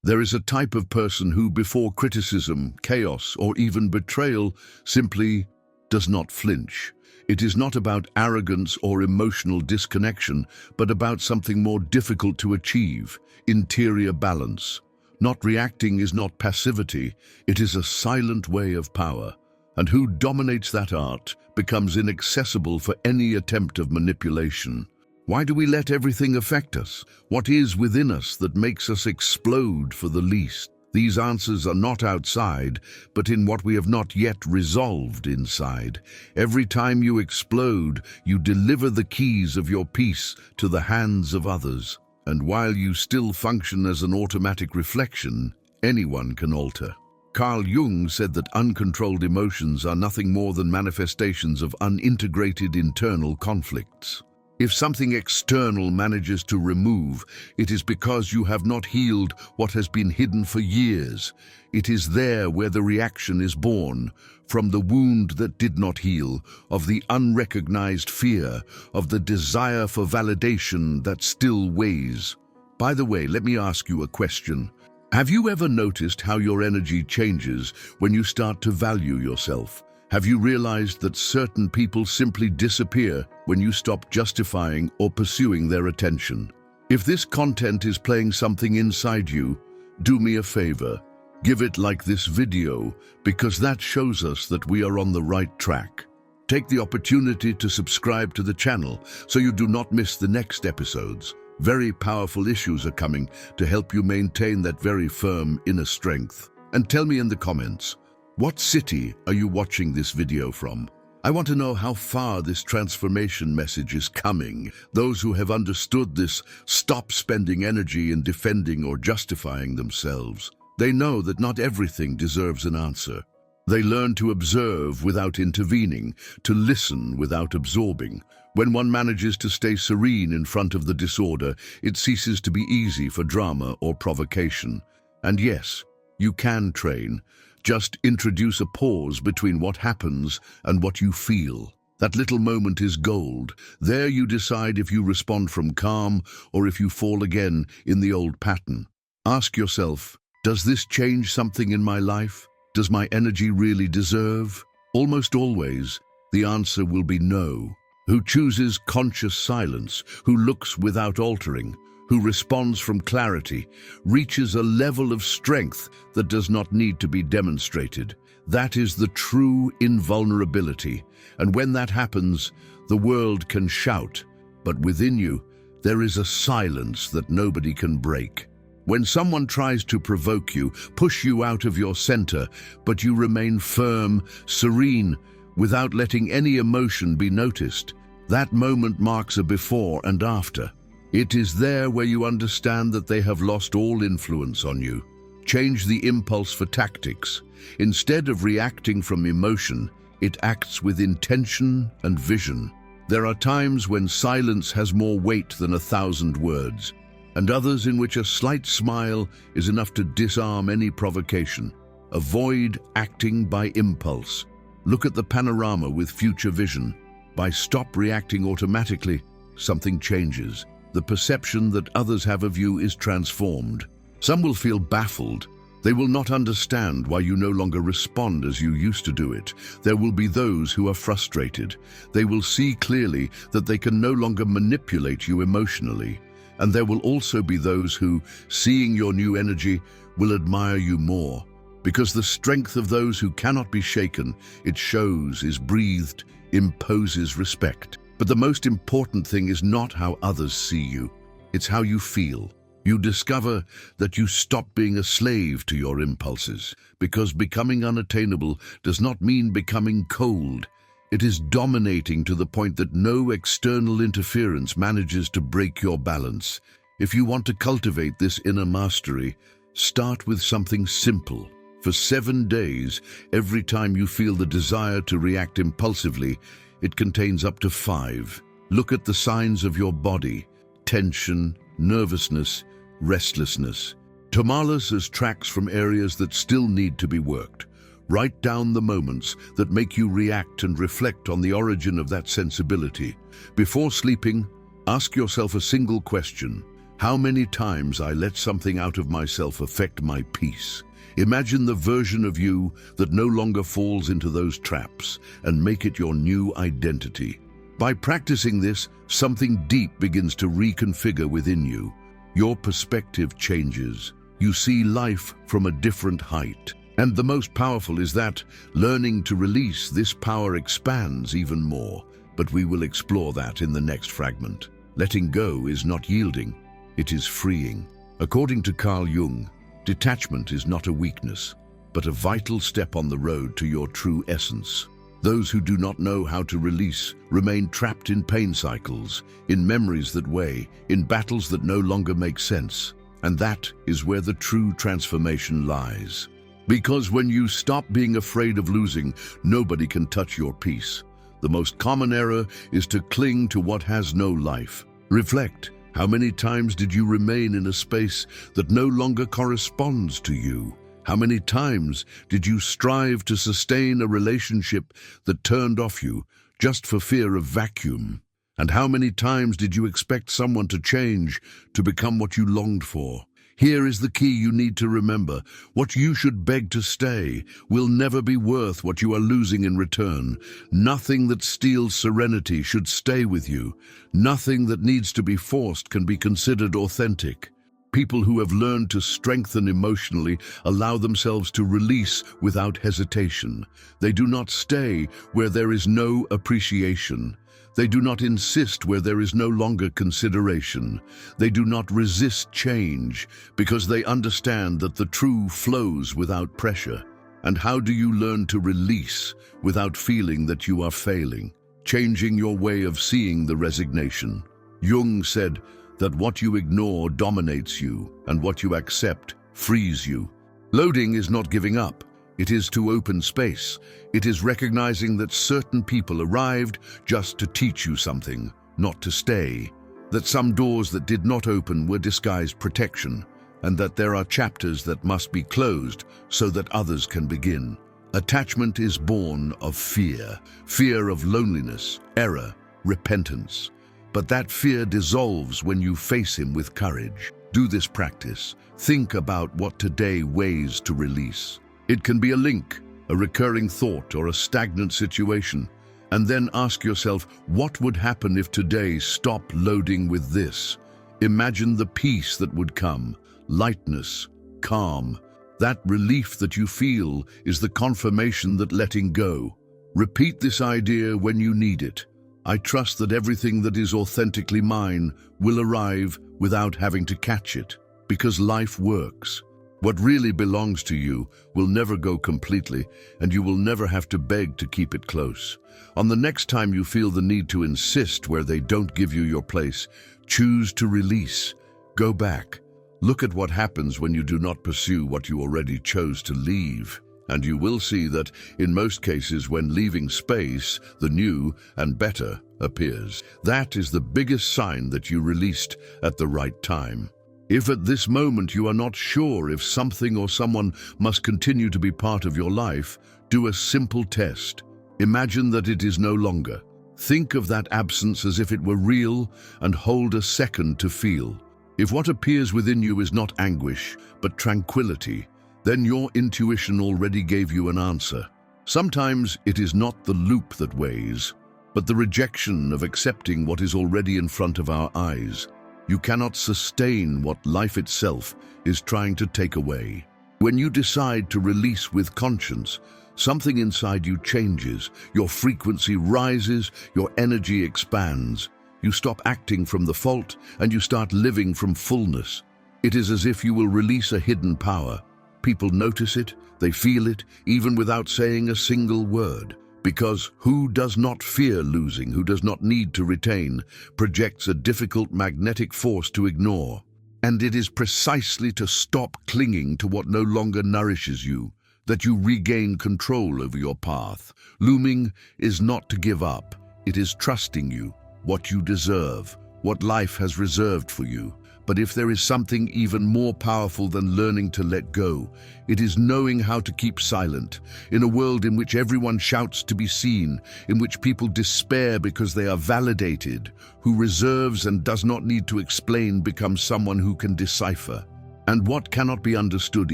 There is a type of person who, before criticism, chaos, or even betrayal, simply does not flinch. It is not about arrogance or emotional disconnection, but about something more difficult to achieve: interior balance. Not reacting is not passivity, it is a silent way of power. And who dominates that art becomes inaccessible for any attempt of manipulation. Why do we let everything affect us? What is within us that makes us explode for the least? These answers are not outside, but in what we have not yet resolved inside. Every time you explode, you deliver the keys of your peace to the hands of others. And while you still function as an automatic reflection, anyone can alter. Carl Jung said that uncontrolled emotions are nothing more than manifestations of unintegrated internal conflicts. If something external manages to remove, it is because you have not healed what has been hidden for years. It is there where the reaction is born, from the wound that did not heal, of the unrecognized fear, of the desire for validation that still weighs. By the way, let me ask you a question. Have you ever noticed how your energy changes when you start to value yourself? Have you realized that certain people simply disappear when you stop justifying or pursuing their attention? If this content is playing something inside you, do me a favor. Give it like this video, because that shows us that we are on the right track. Take the opportunity to subscribe to the channel so you do not miss the next episodes. Very powerful issues are coming to help you maintain that very firm inner strength. And tell me in the comments, what city are you watching this video from? I want to know how far this transformation message is coming. Those who have understood this stop spending energy in defending or justifying themselves. They know that not everything deserves an answer. They learn to observe without intervening, to listen without absorbing. When one manages to stay serene in front of the disorder, it ceases to be easy for drama or provocation. And yes, you can train. Just introduce a pause between what happens and what you feel. That little moment is gold. There you decide if you respond from calm or if you fall again in the old pattern. Ask yourself, does this change something in my life? Does my energy really deserve? Almost always, the answer will be no. Who chooses conscious silence, who looks without altering, who responds from clarity, reaches a level of strength that does not need to be demonstrated. That is the true invulnerability. And when that happens, the world can shout, but within you, there is a silence that nobody can break. When someone tries to provoke you, push you out of your center, but you remain firm, serene, without letting any emotion be noticed, that moment marks a before and after. It is there where you understand that they have lost all influence on you. Change the impulse for tactics. Instead of reacting from emotion, it acts with intention and vision. There are times when silence has more weight than 1,000 words, and others in which a slight smile is enough to disarm any provocation. Avoid acting by impulse. Look at the panorama with future vision. By stop reacting automatically, something changes. The perception that others have of you is transformed. Some will feel baffled. They will not understand why you no longer respond as you used to do it. There will be those who are frustrated. They will see clearly that they can no longer manipulate you emotionally. And there will also be those who, seeing your new energy, will admire you more. Because the strength of those who cannot be shaken, it shows, is breathed, imposes respect. But the most important thing is not how others see you. It's how you feel. You discover that you stop being a slave to your impulses, because becoming unattainable does not mean becoming cold. It is dominating to the point that no external interference manages to break your balance. If you want to cultivate this inner mastery, start with something simple. For 7 days, every time you feel the desire to react impulsively, it contains up to 5. Look at the signs of your body: tension, nervousness, restlessness. Tomalas as tracks from areas that still need to be worked. Write down the moments that make you react and reflect on the origin of that sensibility. Before sleeping, ask yourself a single question. How many times I let something out of myself affect my peace. Imagine the version of you that no longer falls into those traps and make it your new identity. By practicing this, something deep begins to reconfigure within you. Your perspective changes. You see life from a different height. And the most powerful is that, learning to release, this power expands even more. But we will explore that in the next fragment. Letting go is not yielding, it is freeing. According to Jung, detachment is not a weakness, but a vital step on the road to your true essence. Those who do not know how to release remain trapped in pain cycles, in memories that weigh, in battles that no longer make sense. And that is where the true transformation lies. Because when you stop being afraid of losing, nobody can touch your peace. The most common error is to cling to what has no life. Reflect. How many times did you remain in a space that no longer corresponds to you? How many times did you strive to sustain a relationship that turned off you just for fear of vacuum? And how many times did you expect someone to change, to become what you longed for? Here is the key you need to remember. What you should beg to stay will never be worth what you are losing in return. Nothing that steals serenity should stay with you. Nothing that needs to be forced can be considered authentic. People who have learned to strengthen emotionally allow themselves to release without hesitation. They do not stay where there is no appreciation. They do not insist where there is no longer consideration. They do not resist change because they understand that the true flows without pressure. And how do you learn to release without feeling that you are failing? Changing your way of seeing the resignation. Jung said that what you ignore dominates you, and what you accept frees you. Loading is not giving up. It is to open space. It is recognizing that certain people arrived just to teach you something, not to stay. That some doors that did not open were disguised protection, and that there are chapters that must be closed so that others can begin. Attachment is born of fear. Fear of loneliness, error, repentance. But that fear dissolves when you face him with courage. Do this practice. Think about what today weighs to release. It can be a link, a recurring thought, or a stagnant situation. And then ask yourself, what would happen if today stopped loading with this? Imagine the peace that would come, lightness, calm. That relief that you feel is the confirmation that letting go. Repeat this idea when you need it. I trust that everything that is authentically mine will arrive without having to catch it, because life works. What really belongs to you will never go completely, and you will never have to beg to keep it close. On the next time you feel the need to insist where they don't give you your place, choose to release. Go back. Look at what happens when you do not pursue what you already chose to leave. And you will see that, in most cases, when leaving space, the new and better appears. That is the biggest sign that you released at the right time. If at this moment you are not sure if something or someone must continue to be part of your life, do a simple test. Imagine that it is no longer. Think of that absence as if it were real and hold a second to feel. If what appears within you is not anguish, but tranquility, then your intuition already gave you an answer. Sometimes it is not the loop that weighs, but the rejection of accepting what is already in front of our eyes. You cannot sustain what life itself is trying to take away. When you decide to release with conscience, something inside you changes. Your frequency rises, your energy expands. You stop acting from the fault and you start living from fullness. It is as if you will release a hidden power. People notice it, they feel it, even without saying a single word. Because who does not fear losing, who does not need to retain, projects a difficult magnetic force to ignore. And it is precisely to stop clinging to what no longer nourishes you that you regain control over your path. Looming is not to give up, it is trusting you, what you deserve, what life has reserved for you. But if there is something even more powerful than learning to let go, it is knowing how to keep silent. In a world in which everyone shouts to be seen, in which people despair because they are validated, who reserves and does not need to explain becomes someone who can decipher. And what cannot be understood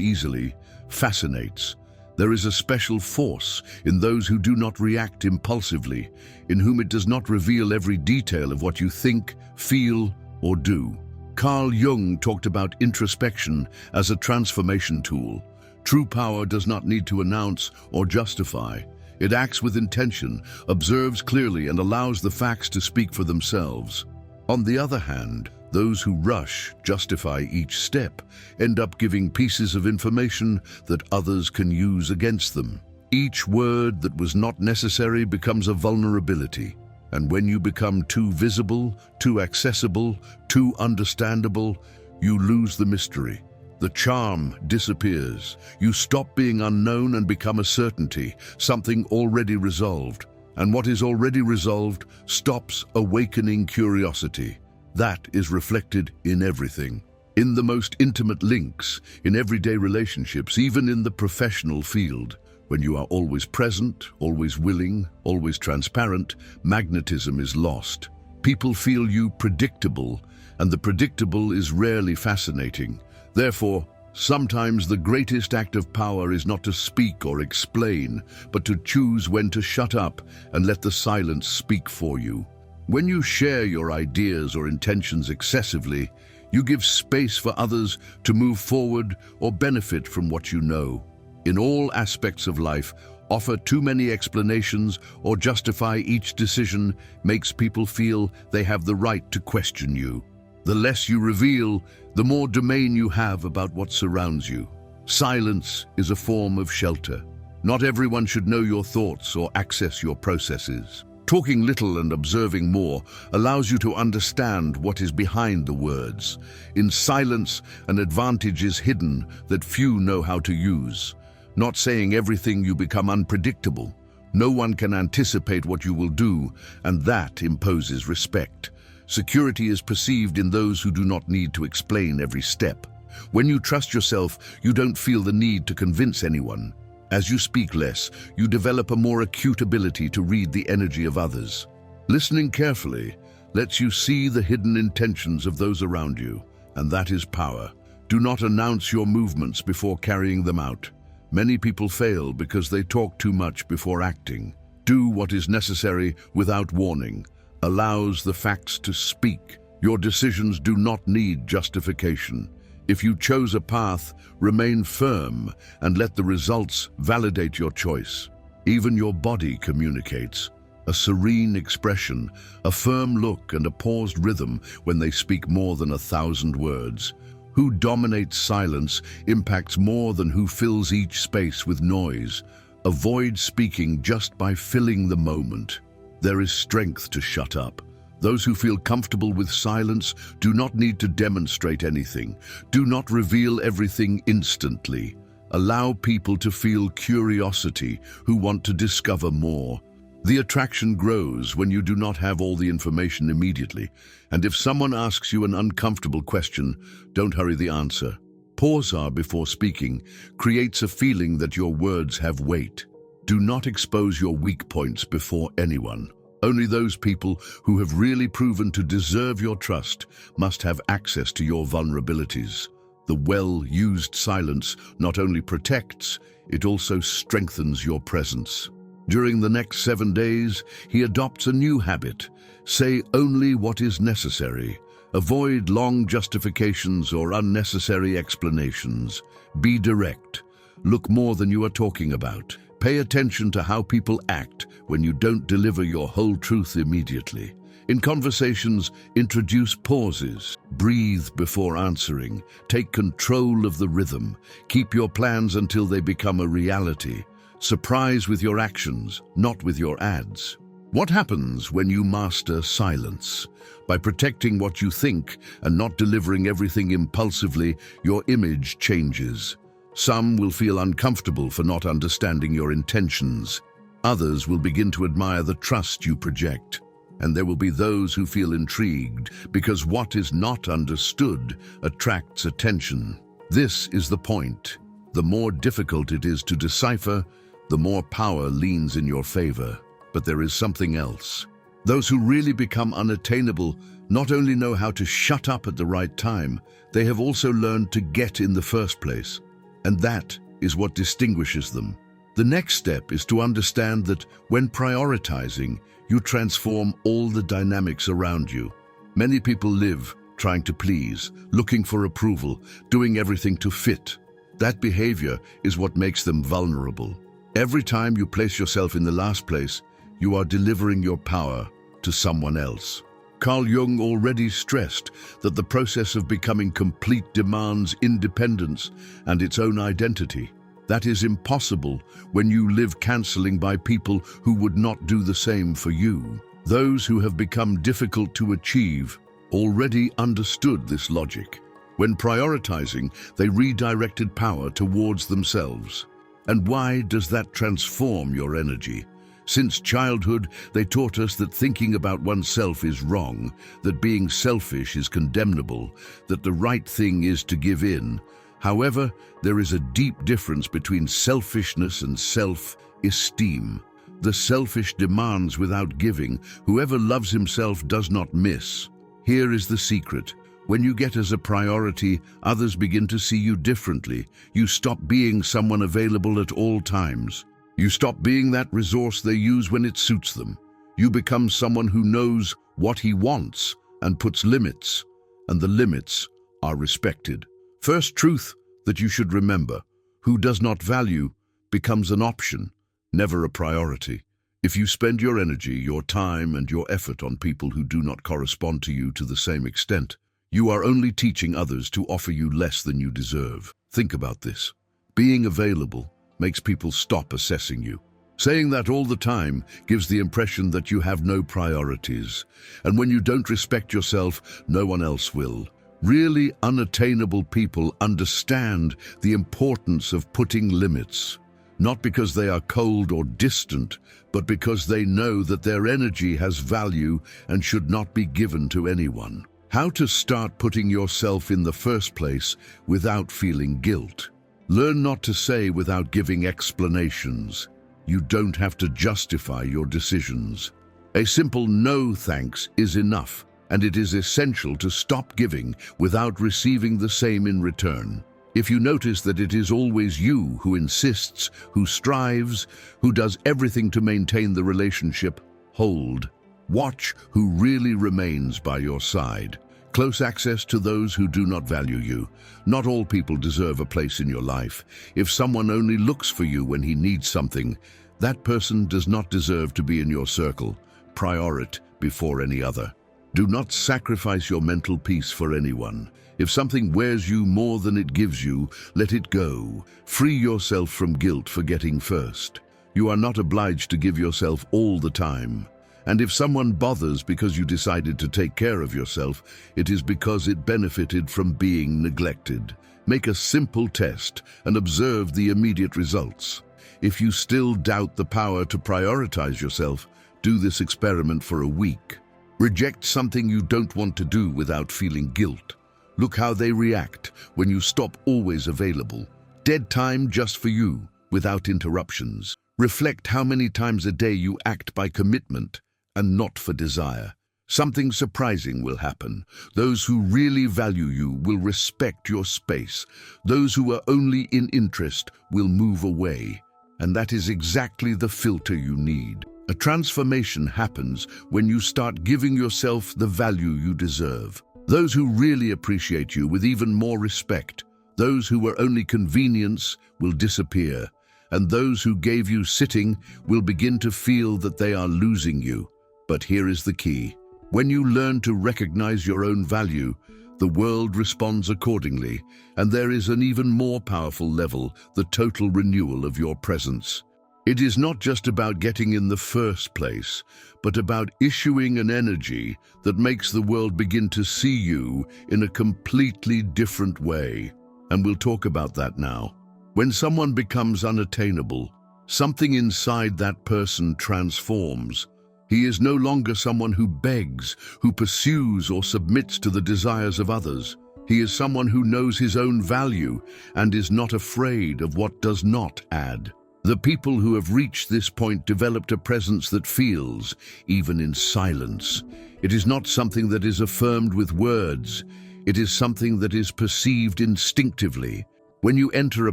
easily fascinates. There is a special force in those who do not react impulsively, in whom it does not reveal every detail of what you think, feel, or do. Carl Jung talked about introspection as a transformation tool. True power does not need to announce or justify. It acts with intention, observes clearly, and allows the facts to speak for themselves. On the other hand, those who rush, justify each step, end up giving pieces of information that others can use against them. Each word that was not necessary becomes a vulnerability. And when you become too visible, too accessible, too understandable, you lose the mystery. The charm disappears. You stop being unknown and become a certainty, something already resolved. And what is already resolved stops awakening curiosity. That is reflected in everything. In the most intimate links, in everyday relationships, even in the professional field. When you are always present, always willing, always transparent, magnetism is lost. People feel you predictable, and the predictable is rarely fascinating. Therefore, sometimes the greatest act of power is not to speak or explain, but to choose when to shut up and let the silence speak for you. When you share your ideas or intentions excessively, you give space for others to move forward or benefit from what you know. In all aspects of life, offer too many explanations or justify each decision makes people feel they have the right to question you. The less you reveal, the more domain you have about what surrounds you. Silence is a form of shelter. Not everyone should know your thoughts or access your processes. Talking little and observing more allows you to understand what is behind the words. In silence, an advantage is hidden that few know how to use. Not saying everything, you become unpredictable. No one can anticipate what you will do, and that imposes respect. Security is perceived in those who do not need to explain every step. When you trust yourself, you don't feel the need to convince anyone. As you speak less, you develop a more acute ability to read the energy of others. Listening carefully lets you see the hidden intentions of those around you, and that is power. Do not announce your movements before carrying them out. Many people fail because they talk too much before acting. Do what is necessary without warning. Allows the facts to speak. Your decisions do not need justification. If you chose a path, remain firm and let the results validate your choice. Even your body communicates. A serene expression, a firm look, and a paused rhythm when they speak more than 1,000 words. Who dominates silence impacts more than who fills each space with noise. Avoid speaking just by filling the moment. There is strength to shut up. Those who feel comfortable with silence do not need to demonstrate anything. Do not reveal everything instantly. Allow people to feel curiosity, who want to discover more. The attraction grows when you do not have all the information immediately. And if someone asks you an uncomfortable question, don't hurry the answer. Pause before speaking creates a feeling that your words have weight. Do not expose your weak points before anyone. Only those people who have really proven to deserve your trust must have access to your vulnerabilities. The well-used silence not only protects, it also strengthens your presence. During the next 7 days, he adopts a new habit. Say only what is necessary. Avoid long justifications or unnecessary explanations. Be direct. Look more than you are talking about. Pay attention to how people act when you don't deliver your whole truth immediately. In conversations, introduce pauses. Breathe before answering. Take control of the rhythm. Keep your plans until they become a reality. Surprise with your actions, not with your ads. What happens when you master silence? By protecting what you think and not delivering everything impulsively, your image changes. Some will feel uncomfortable for not understanding your intentions. Others will begin to admire the trust you project. And there will be those who feel intrigued because what is not understood attracts attention. This is the point. The more difficult it is to decipher, the more power leans in your favor. But there is something else. Those who really become unattainable not only know how to shut up at the right time, they have also learned to get in the first place. And that is what distinguishes them. The next step is to understand that when prioritizing, you transform all the dynamics around you. Many people live trying to please, looking for approval, doing everything to fit. That behavior is what makes them vulnerable. Every time you place yourself in the last place, you are delivering your power to someone else. Carl Jung already stressed that the process of becoming complete demands independence and its own identity. That is impossible when you live canceling by people who would not do the same for you. Those who have become difficult to achieve already understood this logic. When prioritizing, they redirected power towards themselves. And why does that transform your energy? Since childhood, they taught us that thinking about oneself is wrong, that being selfish is condemnable, that the right thing is to give in. However, there is a deep difference between selfishness and self-esteem. The selfish demands without giving. Whoever loves himself does not miss. Here is the secret. When you get as a priority, others begin to see you differently. You stop being someone available at all times. You stop being that resource they use when it suits them. You become someone who knows what he wants and puts limits, and the limits are respected. First truth that you should remember: who does not value becomes an option, never a priority. If you spend your energy, your time, and your effort on people who do not correspond to you to the same extent, you are only teaching others to offer you less than you deserve. Think about this. Being available makes people stop assessing you. Saying that all the time gives the impression that you have no priorities. And when you don't respect yourself, no one else will. Really unattainable people understand the importance of putting limits. Not because they are cold or distant, but because they know that their energy has value and should not be given to anyone. How to start putting yourself in the first place without feeling guilt. Learn not to say without giving explanations. You don't have to justify your decisions. A simple no thanks is enough, and it is essential to stop giving without receiving the same in return. If you notice that it is always you who insists, who strives, who does everything to maintain the relationship, hold. Watch who really remains by your side. Close access to those who do not value you. Not all people deserve a place in your life. If someone only looks for you when he needs something, that person does not deserve to be in your circle. Prior it before any other. Do not sacrifice your mental peace for anyone. If something wears you more than it gives you, let it go. Free yourself from guilt for getting first. You are not obliged to give yourself all the time. And if someone bothers because you decided to take care of yourself, it is because it benefited from being neglected. Make a simple test and observe the immediate results. If you still doubt the power to prioritize yourself, do this experiment for a week. Reject something you don't want to do without feeling guilt. Look how they react when you stop always available. Dead time just for you, without interruptions. Reflect how many times a day you act by commitment and not for desire. Something surprising will happen. Those who really value you will respect your space. Those who are only in interest will move away. And that is exactly the filter you need. A transformation happens when you start giving yourself the value you deserve. Those who really appreciate you with even more respect. Those who were only convenience will disappear. And those who gave you sitting will begin to feel that they are losing you. But here is the key. When you learn to recognize your own value, the world responds accordingly, and there is an even more powerful level, the total renewal of your presence. It is not just about getting in the first place, but about issuing an energy that makes the world begin to see you in a completely different way. And we'll talk about that now. When someone becomes unattainable, something inside that person transforms. He is no longer someone who begs, who pursues or submits to the desires of others. He is someone who knows his own value and is not afraid of what does not add. The people who have reached this point developed a presence that feels, even in silence. It is not something that is affirmed with words. It is something that is perceived instinctively. When you enter a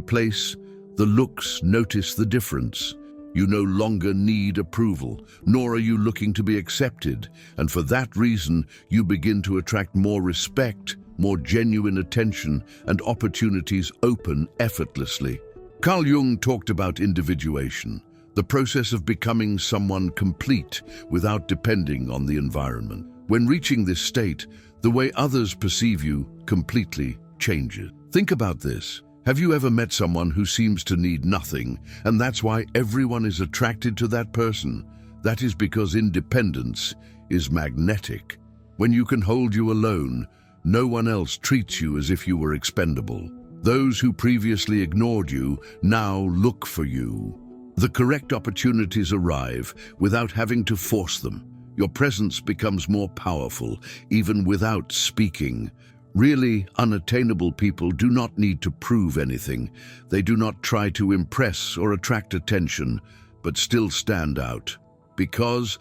place, the looks notice the difference. You no longer need approval, nor are you looking to be accepted, and for that reason, you begin to attract more respect, more genuine attention, and opportunities open effortlessly. Carl Jung talked about individuation, the process of becoming someone complete without depending on the environment. When reaching this state, the way others perceive you completely changes. Think about this. Have you ever met someone who seems to need nothing, and that's why everyone is attracted to that person? That is because independence is magnetic. When you can hold you alone, no one else treats you as if you were expendable. Those who previously ignored you now look for you. The correct opportunities arrive without having to force them. Your presence becomes more powerful, even without speaking. Really unattainable people do not need to prove anything. They do not try to impress or attract attention, but still stand out. Because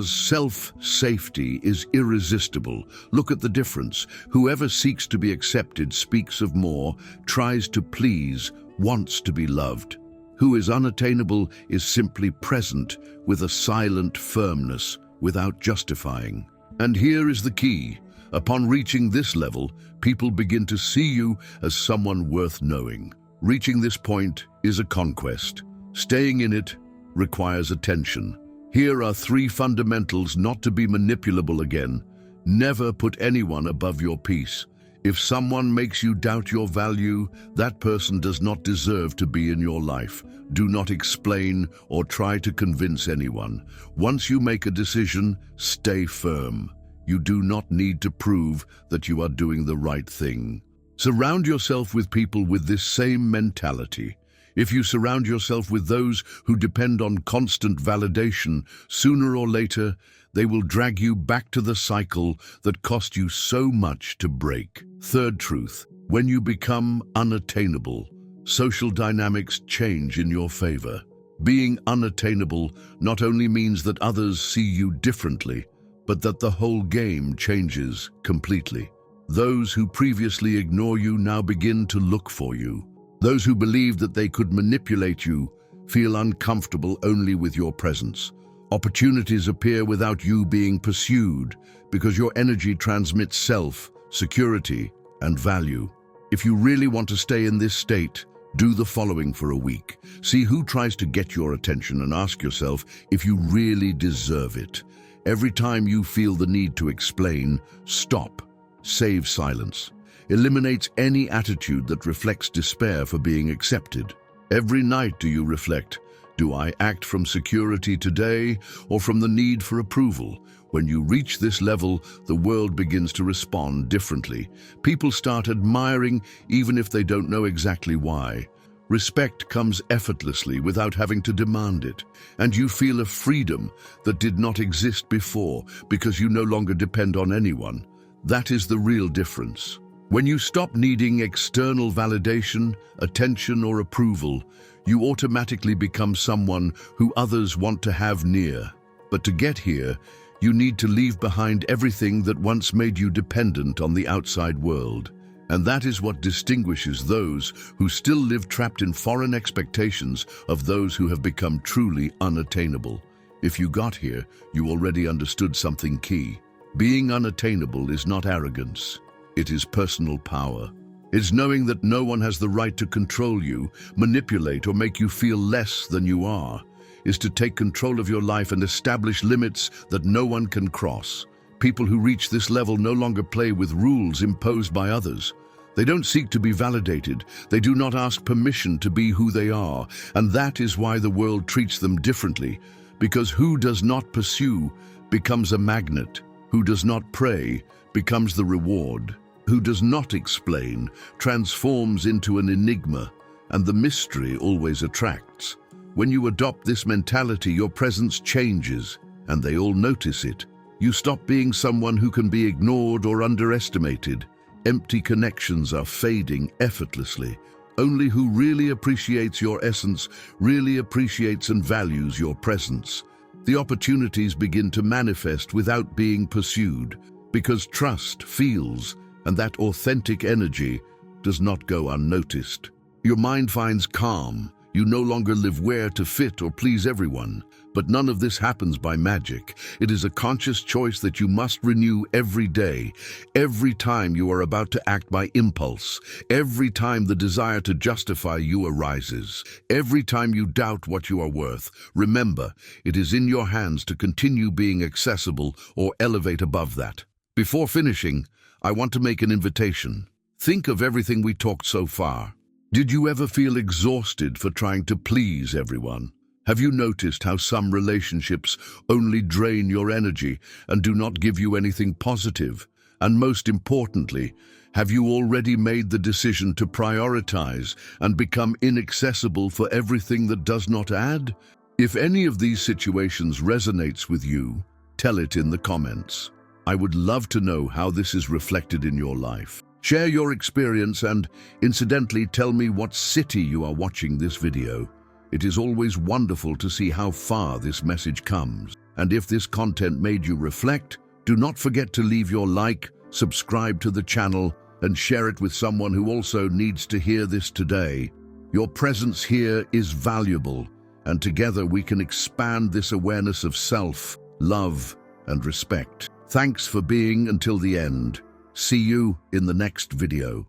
self-safety is irresistible. Look at the difference. Whoever seeks to be accepted speaks of more, tries to please, wants to be loved. Who is unattainable is simply present with a silent firmness without justifying. And here is the key. Upon reaching this level, people begin to see you as someone worth knowing. Reaching this point is a conquest. Staying in it requires attention. Here are 3 fundamentals not to be manipulable again. Never put anyone above your peace. If someone makes you doubt your value, that person does not deserve to be in your life. Do not explain or try to convince anyone. Once you make a decision, stay firm. You do not need to prove that you are doing the right thing. Surround yourself with people with this same mentality. If you surround yourself with those who depend on constant validation, sooner or later, they will drag you back to the cycle that cost you so much to break. Third truth, when you become unattainable, social dynamics change in your favor. Being unattainable not only means that others see you differently, but that the whole game changes completely. Those who previously ignore you now begin to look for you. Those who believed that they could manipulate you feel uncomfortable only with your presence. Opportunities appear without you being pursued because your energy transmits self, security, and value. If you really want to stay in this state, do the following for a week. See who tries to get your attention and ask yourself if you really deserve it. Every time you feel the need to explain, stop. Save silence. Eliminates any attitude that reflects despair for being accepted. Every night do you reflect, do I act from security today or from the need for approval? When you reach this level, the world begins to respond differently. People start admiring even if they don't know exactly why. Respect comes effortlessly without having to demand it, and you feel a freedom that did not exist before because you no longer depend on anyone. That is the real difference. When you stop needing external validation, attention, or approval, you automatically become someone who others want to have near. But to get here, you need to leave behind everything that once made you dependent on the outside world. And that is what distinguishes those who still live trapped in foreign expectations of those who have become truly unattainable. If you got here, you already understood something key. Being unattainable is not arrogance. It is personal power. It's knowing that no one has the right to control you, manipulate, or make you feel less than you are. Is to take control of your life and establish limits that no one can cross. People who reach this level no longer play with rules imposed by others. They don't seek to be validated. They do not ask permission to be who they are. And that is why the world treats them differently. Because who does not pursue becomes a magnet. Who does not pray becomes the reward. Who does not explain transforms into an enigma, and the mystery always attracts. When you adopt this mentality, your presence changes. and they all notice it. You stop being someone who can be ignored or underestimated. Empty connections are fading effortlessly. Only who really appreciates your essence really appreciates and values your presence. The opportunities begin to manifest without being pursued, because trust feels, and that authentic energy does not go unnoticed. Your mind finds calm. You no longer live where to fit or please everyone. But none of this happens by magic. It is a conscious choice that you must renew every day, every time you are about to act by impulse, every time the desire to justify you arises, every time you doubt what you are worth. Remember, it is in your hands to continue being accessible or elevate above that. Before finishing, I want to make an invitation. Think of everything we talked so far. Did you ever feel exhausted for trying to please everyone? Have you noticed how some relationships only drain your energy and do not give you anything positive? And most importantly, have you already made the decision to prioritize and become inaccessible for everything that does not add? If any of these situations resonates with you, tell it in the comments. I would love to know how this is reflected in your life. Share your experience and, incidentally, tell me what city you are watching this video. It is always wonderful to see how far this message comes. And if this content made you reflect, do not forget to leave your like, subscribe to the channel, and share it with someone who also needs to hear this today. Your presence here is valuable, and together we can expand this awareness of self, love, and respect. Thanks for being until the end. See you in the next video.